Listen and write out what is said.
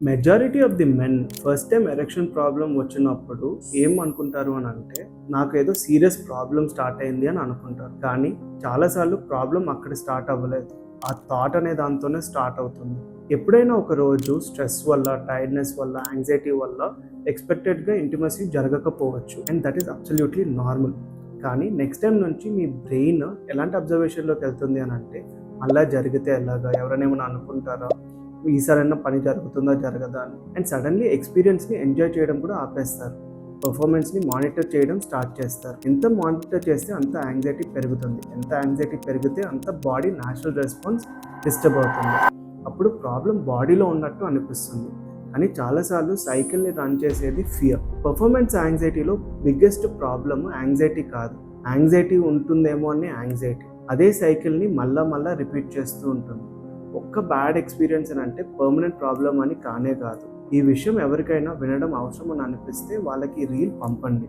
Majority of the men first time erection problem వచ్చినప్పుడు ఏం అనుకుంటారు అని అంటే నాకు ఏదో సీరియస్ ప్రాబ్లం స్టార్ట్ అయింది అని అనుకుంటారు. కానీ చాలాసార్లు ప్రాబ్లం అక్కడ స్టార్ట్ అవ్వలేదు. ఆ థాట్ అనే దాంతోనే స్టార్ట్ అవుతుంది. ఎప్పుడైనా ఒక రోజు స్ట్రెస్ వల్ల, టైర్డ్నెస్ వల్ల, యాంగ్జైటీ వల్ల ఎక్స్పెక్టెడ్గా ఇంటిమసీ జరగకపోవచ్చు, and that is absolutely normal. కానీ నెక్స్ట్ టైం నుంచి మీ బ్రెయిన్ ఎలాంటి అబ్జర్వేషన్లోకి వెళ్తుంది అని అంటే అలా జరిగితే ఎలాగా, ఎవరైనా ఏమైనా అనుకుంటారా, ఈసారైనా పని జరుగుతుందా జరగదా అని. అండ్ సడన్లీ ఎక్స్పీరియన్స్ని ఎంజాయ్ చేయడం కూడా ఆపేస్తారు. పర్ఫార్మెన్స్ని మానిటర్ చేయడం స్టార్ట్ చేస్తారు. ఎంత మానిటర్ చేస్తే అంత యాంగ్జైటీ పెరుగుతుంది. ఎంత యాంగ్జైటీ పెరిగితే అంత బాడీ న్యాచురల్ రెస్పాన్స్ డిస్టర్బ్ అవుతుంది. అప్పుడు ప్రాబ్లం బాడీలో ఉన్నట్టు అనిపిస్తుంది. కానీ చాలాసార్లు సైకిల్ని రన్ చేసేది ఫియర్. పర్ఫార్మెన్స్ యాంగ్జైటీలో బిగ్గెస్ట్ ప్రాబ్లమ్ యాంగ్జైటీ కాదు, యాంగ్జైటీ ఉంటుందేమో అని యాంగ్జైటీ అదే సైకిల్ని మళ్ళా రిపీట్ చేస్తూ ఉంటుంది. ఒక్క బ్యాడ్ ఎక్స్పీరియన్స్ అని అంటే పర్మనెంట్ ప్రాబ్లం అని కానే కాదు. ఈ విషయం ఎవరికైనా వినడం అవసరం అని అనిపిస్తే వాళ్ళకి రీల్ పంపండి.